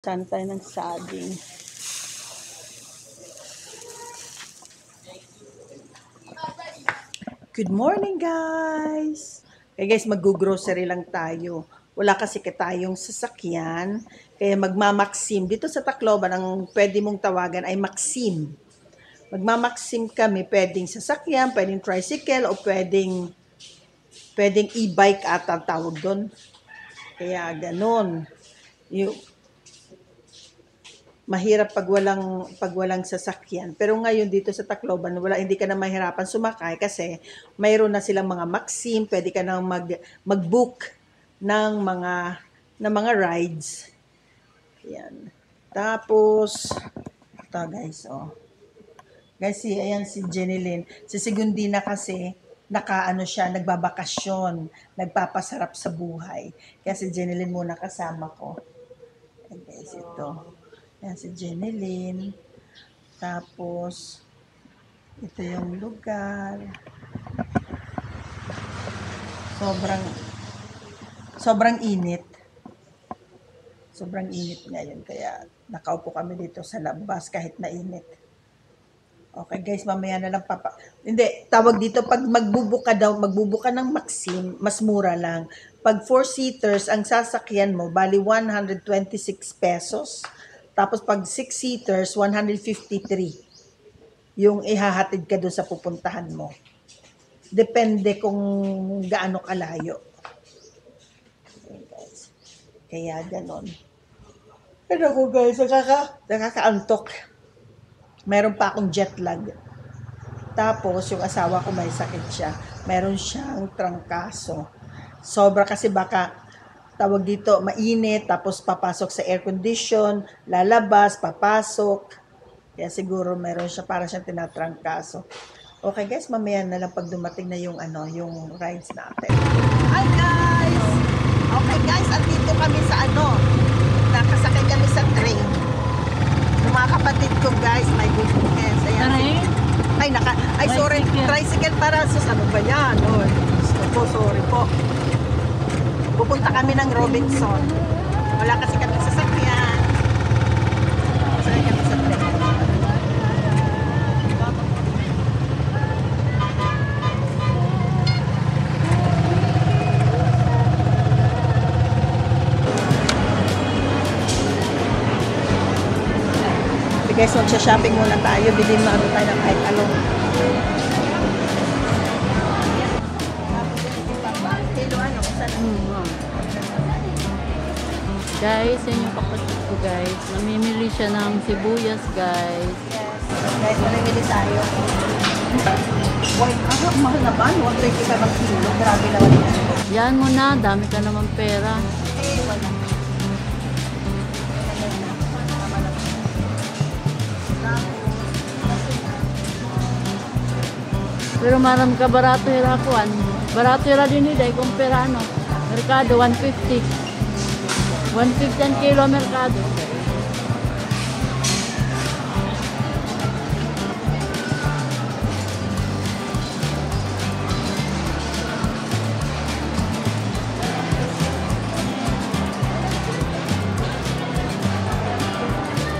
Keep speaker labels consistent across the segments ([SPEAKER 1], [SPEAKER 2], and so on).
[SPEAKER 1] Saan tayo ng saging? Good morning, guys! Okay, guys, mag-grocery lang tayo. Wala kasi tayong sasakyan, kaya magmamaksim. Dito sa Tacloban, ang pwede mong tawagan ay maksim. Magmamaksim kami, pwedeng sasakyan, pwedeng tricycle, o pwedeng e-bike ata tawag doon. Kaya ganun. Mahirap pag walang sasakyan. Pero ngayon dito sa Tacloban, hindi ka na mahirapan sumakay kasi mayroon na silang mga Maxim, pwede ka nang mag-book ng mga rides. Yan. Tapos ito guys, oh. Guys, ayan si Jenny Lynn. Si Segundina kasi nagbabakasyon, nagpapasarap sa buhay. Kaya si Jenny Lynn muna kasama ko. Ayan guys, ito. Yan si Jenny Lynn. Tapos, ito yung lugar. Sobrang init. Sobrang init ngayon. Kaya nakaupo kami dito sa labas kahit na init. Okay guys, mamaya na lang Hindi, tawag dito, pag magbubuka ng Maxim, mas mura lang. Pag 4-seaters, ang sasakyan mo, bali 126 pesos. Tapos pag 6-seaters, 153. Yung ihahatid ka doon sa pupuntahan mo. Depende kung gaano kalayo. Okay, guys. Kaya ganon. Pero ako guys, nakakaantok. Meron pa akong jet lag. Tapos yung asawa ko may sakit siya. Meron siyang trangkaso. Sobra kasi baka tawag dito, mainit, tapos papasok sa air condition, lalabas, papasok. Kaya siguro meron siya, para siyang tinatrangkaso. Okay guys, mamaya na lang pag dumating na yung rides natin. Hi guys! Okay guys, andito kami sa nakasakay kami sa train. Yung mga kapatid ko guys, may goodness. Ayan. Sorry, tricycle para sa ba yan? Sorry po. Pupunta kami ng Robinson. Wala kasi kami sasakyan. Sakay kami sa train. Okay guys, magsha-shopping muna tayo. Bilhin na tayo ng kahit ano.
[SPEAKER 2] Guys, yan yung kapatid ko guys. Namimili siya ng sibuyas guys.
[SPEAKER 1] Yes. Guys, namimili tayo. Mahal na ba? 125 ang kilo. Grabe naman yan.
[SPEAKER 2] Yan mo na, dami ka naman pera.
[SPEAKER 1] Wala.
[SPEAKER 2] Pero maram ka barato hirakuan. Barato hira din dahil kung pera ano. Merkado, 150. 150 ang kilo merkado.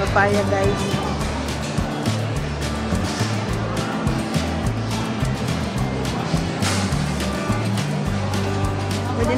[SPEAKER 1] Papaya guys. Pwede.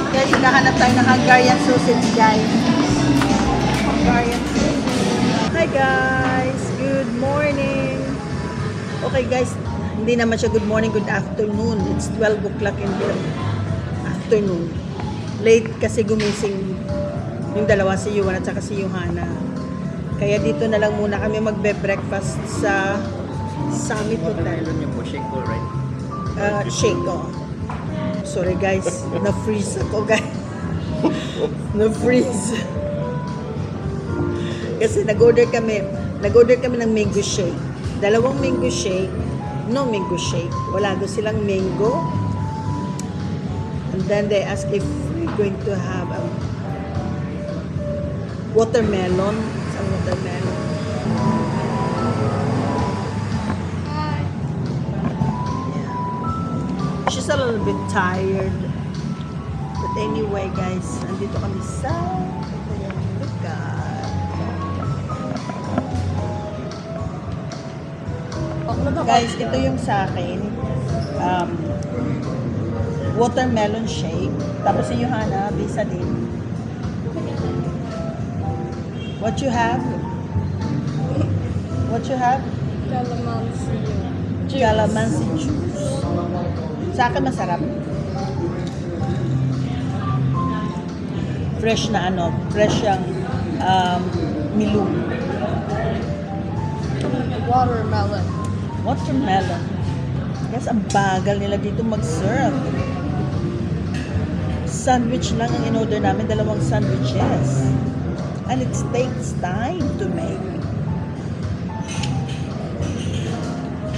[SPEAKER 1] Guys, naghahanap tayo ng Hungarian sausage, guys. Hungarian sausage. Hi guys, good morning. Okay guys, hindi naman siya good morning, good afternoon. It's 12 o'clock in the afternoon. Late kasi gumising yung dalawa, si Yuan at saka si Johanna. Kaya dito na lang muna kami magbe-breakfast sa Summit Hotel.
[SPEAKER 3] Yung shake ko, right?
[SPEAKER 1] Shake, oh. Sorry guys, na-freeze ako guys. Na-freeze. Kasi nag-order kami ng mango shake. Dalawang mango shake. No mango shake. Wala doon silang mango. And then they ask if we're going to have a watermelon. Some watermelon. Yeah. She's a little bit tired. But anyway guys, andito kami sa ito yung lugar. Guys, ito yung sa akin. Watermelon shake. Tapos si Johanna, bisa din. What you have? What you have? Calamansi juice. Sa akin masarap. Fresh na ano, fresh yung milong.
[SPEAKER 3] Watermelon.
[SPEAKER 1] Watermelon. Yes, ang bagal nila dito mag-serve. Sandwich lang ang in-order namin, dalawang sandwiches. And it takes time to make.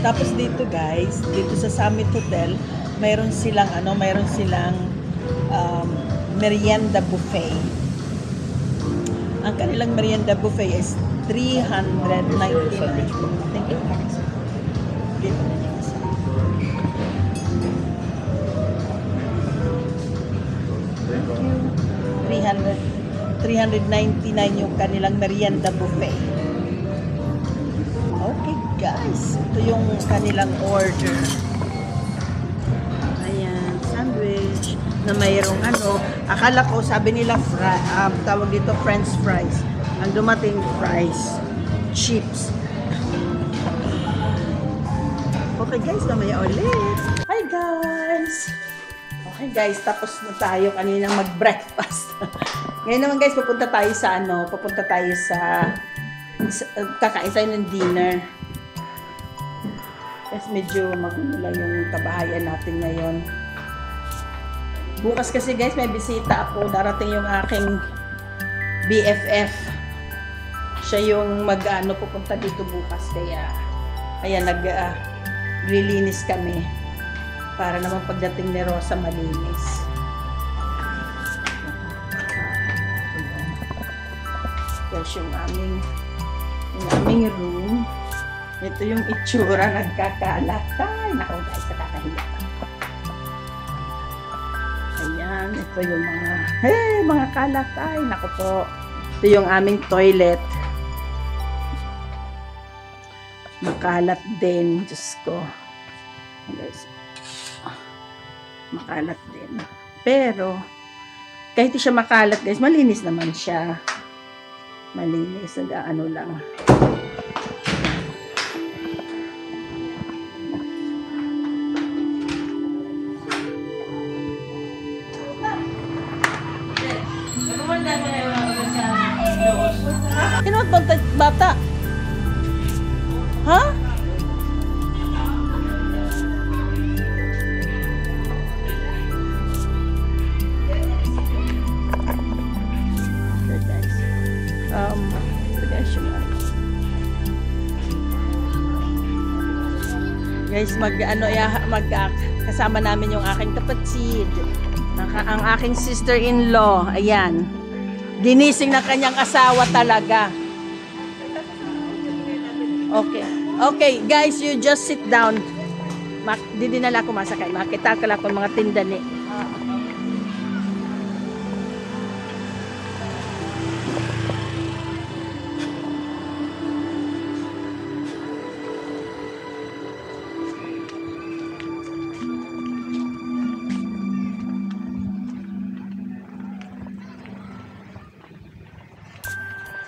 [SPEAKER 1] Tapos dito guys, dito sa Summit Hotel, mayroon silang merienda buffet. Ang kanilang merienda buffet is 399. Thank you. 399 yung kanilang merienda buffet. Okay guys, ito yung kanilang order. Ayan, sandwich na mayroong akala ko sabi nila tawag dito french fries. Ang dumating fries, chips. Okay guys, mamaya ulit. Hi guys! Okay guys, tapos na tayo kaninang mag-breakfast. Ngayon naman guys, pupunta tayo sa kakain tayo ng dinner. Kasi medyo magulo lang yung kabahayan natin ngayon. Bukas kasi guys, may bisita ako. Darating yung aking BFF. Siya yung pupunta dito bukas. Kaya naglilinis kami. Para naman pagdating ni Rosa malinis. Tapos yung aming room. Ito yung itsura, nagkakalat. Ay, naku guys, nakakahiya. Ayan, ito yung mga kalat. Ay, naku po. Ito yung aming toilet. Makalat din, Diyos ko. Guys, makalat din. Pero, kahit siya makalat guys, malinis naman siya. Malinis, nag-ano lang. Kinuha bata? Ha? Guys, kasama namin yung aking kapatid, ang aking sister-in-law. Ayan, ginising na kanyang asawa talaga. Okay guys, you just sit down. Di dinala ko masakay, makita ka lang kung mga tinda ni.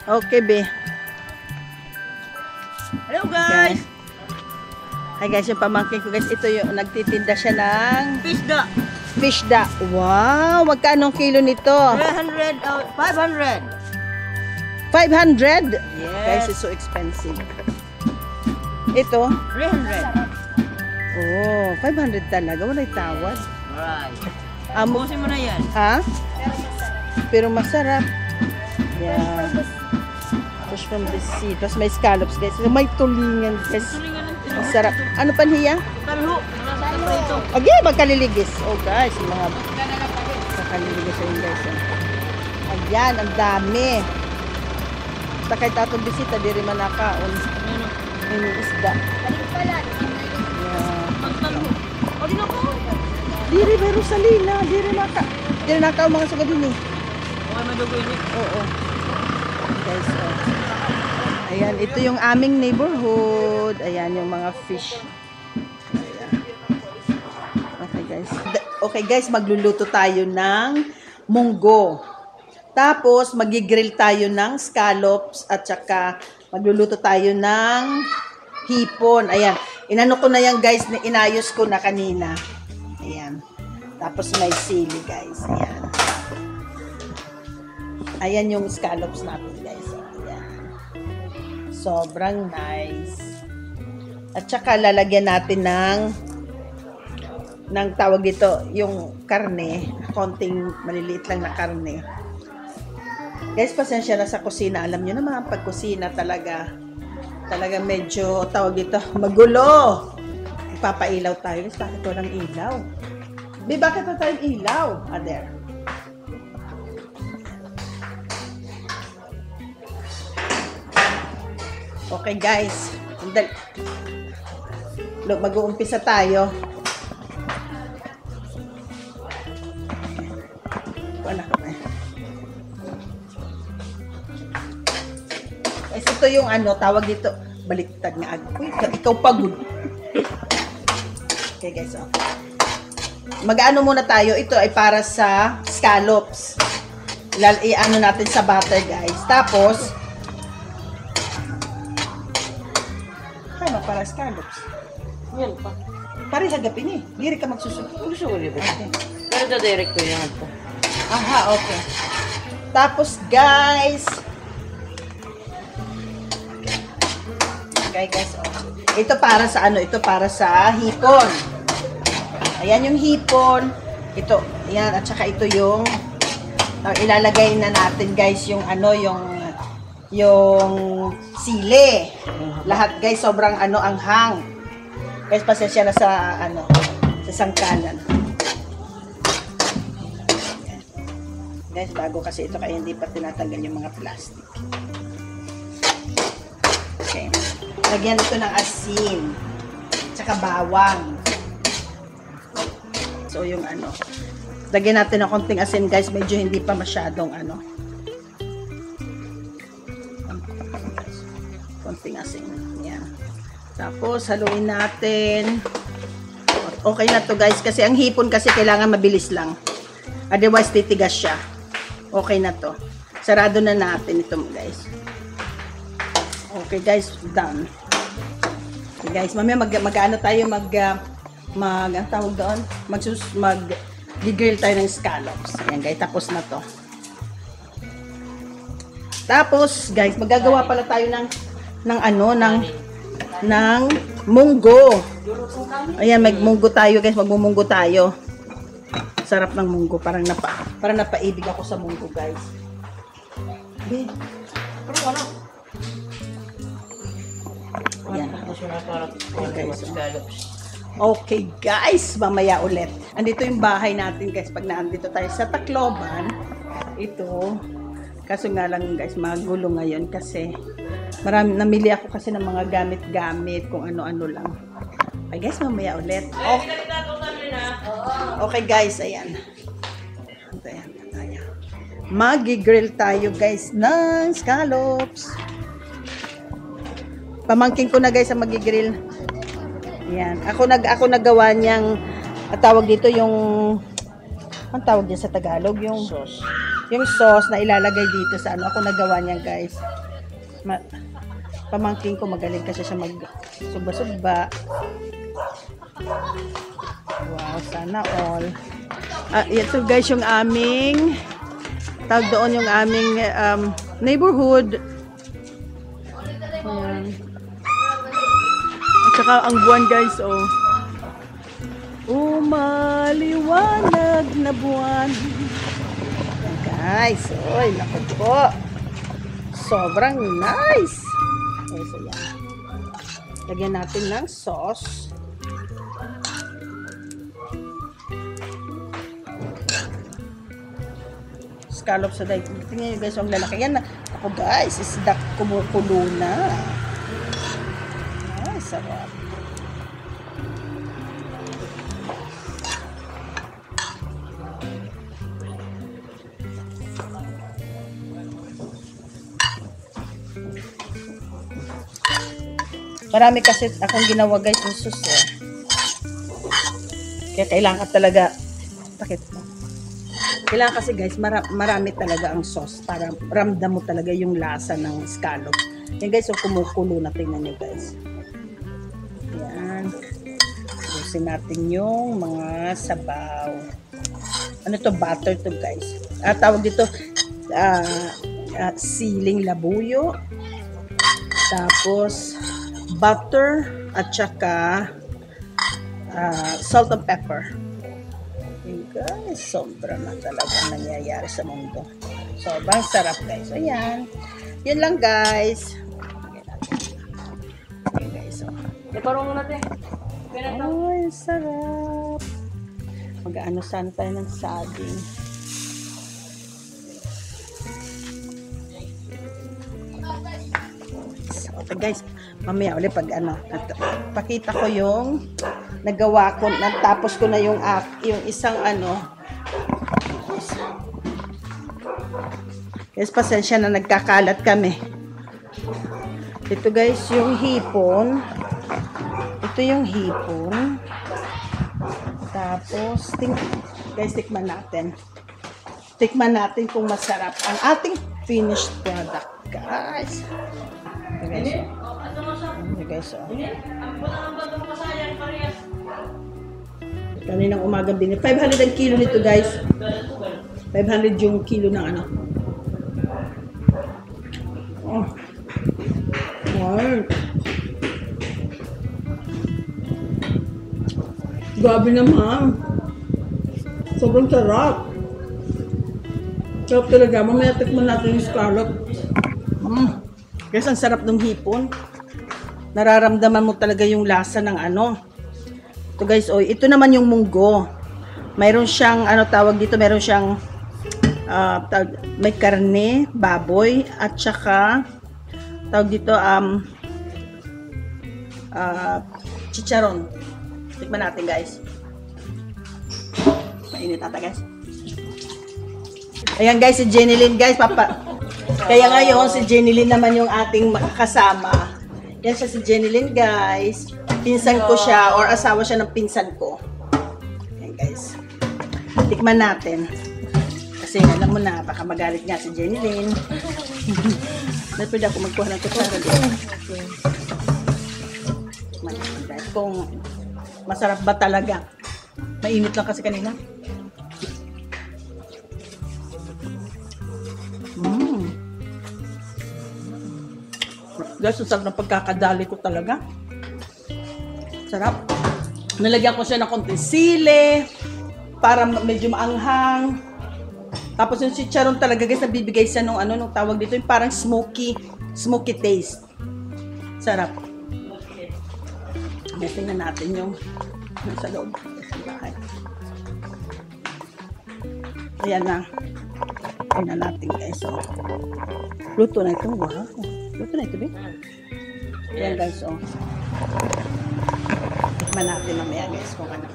[SPEAKER 1] Okay, be.
[SPEAKER 3] Hello guys!
[SPEAKER 1] Hi guys, yung pamangkin ko guys, ito yung nagtitinda siya ng fish da. Wow, magkano kilo nito?
[SPEAKER 3] 500.
[SPEAKER 1] 500?
[SPEAKER 3] Yes.
[SPEAKER 1] Guys, it's so expensive. Ito?
[SPEAKER 3] 300.
[SPEAKER 1] Oh, 500 talaga. Wala'y tawad.
[SPEAKER 3] Right.
[SPEAKER 1] Amo,
[SPEAKER 3] mo na yan.
[SPEAKER 1] ha? Pero masarap. Yeah. Fresh from the sea. Tapos may scallops, guys. May tulingan, guys. Masarap. Ano pa niya?
[SPEAKER 3] Talho. Wala sa prito.
[SPEAKER 1] Okay, magkaliligis. Oh, guys. Mga magkaliligis yun, guys. Ayan, ang dami. Sa kahit atong bisita, di rin manakaon. May isda. Yeah.
[SPEAKER 3] Magtalho. O, di na ko.
[SPEAKER 1] Diri pero sa lina, diri naka mga sugad din eh.
[SPEAKER 3] Okay, madugo yun.
[SPEAKER 1] Oo. Guys, oh. Ayan, ito yung aming neighborhood. Ayan yung mga fish. Ayan. Okay, guys. Okay, guys, magluluto tayo ng munggo. Tapos magigrill tayo ng scallops at saka magluluto tayo ng hipon. Ayan. Inano ko na yan, guys, inayos ko na kanina. Ayan. Tapos may sili, guys. Ayan. Ayan yung scallops natin, guys. Ayan. Sobrang nice. At saka lalagyan natin ng tawag dito, yung karne. Konting maliliit lang na karne. Guys, pasensya na sa kusina. Alam nyo naman, pagkusina talaga medyo tawag dito, magulo. Papailaw tayo. Guys, bakit walang ilaw? Bakit wala tayong ilaw? There. Okay, guys. Look, mag-uumpisa tayo. Wala ka na. Guys, ito yung tawag dito. Baliktad nga. Ikaw pagod. Okay, guys. Oh. Mag-ano muna tayo. Ito ay para sa scallops. I-ano natin sa butter, guys. Tapos, ano para scallops?
[SPEAKER 3] Yan pa.
[SPEAKER 1] Pare hagapin eh. Diri ka magsusunod.
[SPEAKER 3] Gusto ko dito. Pero ito direct ko yan ito.
[SPEAKER 1] Aha, okay. Tapos, guys. Okay, guys. Oh. Ito para sa Ito para sa hipon. Ayan yung hipon. Ito, ayan. At saka ito yung ilalagay na natin, guys, yung yung sili. Lahat, guys, sobrang anghang. Guys, pasensya na sa sa sangkalan. Guys, bago kasi ito kaya hindi pa tinatanggal yung mga plastic. Okay. Lagyan ito ng asin. Tsaka bawang. So, yung lagyan natin ng konting asin, guys. Medyo hindi pa masyadong konting asin. Yan. Tapos, haluin natin. Okay na to, guys. Kasi ang hipon kasi kailangan mabilis lang. Otherwise, titigas siya. Okay na to. Sarado na natin ito, guys. Okay, guys. Done. Okay, guys. Mamaya mag-ano tayo, ang tawag doon, mag-grill tayo ng scallops. Ayan, guys. Tapos na to. Tapos, guys, magagawa pala tayo ng munggo. Ayan, magmunggo tayo, guys. Magmumunggo tayo. Sarap ng munggo. Parang napaibig ako sa munggo, guys. Be.
[SPEAKER 3] Pero ano?
[SPEAKER 1] Ayan.
[SPEAKER 3] Okay,
[SPEAKER 1] Okay, guys. Mamaya ulit. Andito yung bahay natin, guys. Pag naandito tayo sa Tacloban, ito. Kaso nga lang, guys, magulo ngayon kasi namili ako kasi ng mga gamit-gamit kung ano-ano lang. Okay, guys, mamaya ulit. Okay, guys, ayan. Ayan. Magi-grill tayo, guys, ng scallops. Pamangkin ko na, guys, ang magi-grill. Ayan. Ako nagawa niyang, tawag dito yung, ang tawag niya sa Tagalog? Yung sauce. Yung sauce na ilalagay dito sa Ako nagawa niyan, guys. Pamangkin ko, magaling kasi siya mag-sugba-sugba. Wow, sana all. Ito, guys, yung aming, tawag doon yung aming neighborhood. Ayan. At saka ang buwan, guys, oh. umaliwanag na buwan. Ayan, guys, oy, naku po. Sobrang nice. Okay, so yan. Lagyan natin ng sauce. Scallops sa daig. Tingnan nyo guys, ang lalaki. Yan na. Ako guys, isda kumukulo na. Ay, sarap. Marami kasi akong ginawa guys ng sauce eh. Kaya kailangan talaga takit mo. Kailangan kasi guys marami talaga ang sauce para ramdam mo talaga yung lasa ng scallop. Yan guys, so kumukulo na, tingnan nyo guys. Yan. Ubusin natin yung mga sabaw. Ano to? Butter to guys. Tawag dito siling labuyo. Tapos butter at saka salt and pepper. Yung guys, sobra na talaga nangyayari sa mundo. Sobrang sarap guys. So yan. Yun lang guys. Okay guys. So.
[SPEAKER 3] Iparong natin.
[SPEAKER 1] Ay, sarap. Mag-ano sana tayo ng saging. Okay guys, mamaya ulit pag ano, pakita ko yung nagawa ko, natapos ko na yung isang ano. Guys, pasensya na nagkakalat kami. Ito guys, yung hipon. Ito yung hipon. Tapos, guys, tikman natin. Tikman natin kung masarap ang ating finished product, guys. Okay, guys. Okay, guys, kaninang umagang binili. 500 ang kilo nito, guys. 500 yung kilo ng ano. Oh. Wow. Grabe naman. Sobrang sarap. Sarap talaga. Mamaya tikman natin yung scallop. Guys, ang sarap ng hipon. Nararamdaman mo talaga yung lasa ng ano. Ito guys, oh, ito naman yung munggo. Mayroon siyang, ano tawag dito, mayroon siyang may karne, baboy, at saka tawag dito, chicharon. Tikman natin guys. Mainit ata guys. Ayan guys, si Jenny Lynn guys, kaya ngayon si Jenny Lynn naman yung ating kasama. Yan siya si Jenny Lynn guys. Pinsan ko siya or asawa siya ng pinsan ko. Ayan guys. Tikman natin. Kasi alam mo na, baka magalit nga si Jenny Lynn. Napwede ako magkuha ng kutsara dito. Tikman natin guys. Kung masarap ba talaga. Mainit lang kasi kanina. Guys, ang sarap ng pagkakadali ko talaga. Sarap. Nalagyan ko siya ng konting sili para medyo maanghang. Tapos yung chicharon talaga guys, nabibigay siya nung ano, nung tawag dito, yung parang smoky taste. Sarap. Tingnan natin yung nasa loob ng bahay. Ayan na. Tingnan natin guys. So, luto na ito. Wow. Luto na ito, be. Ayan guys, oh. Tikman natin mamaya guys kung ano.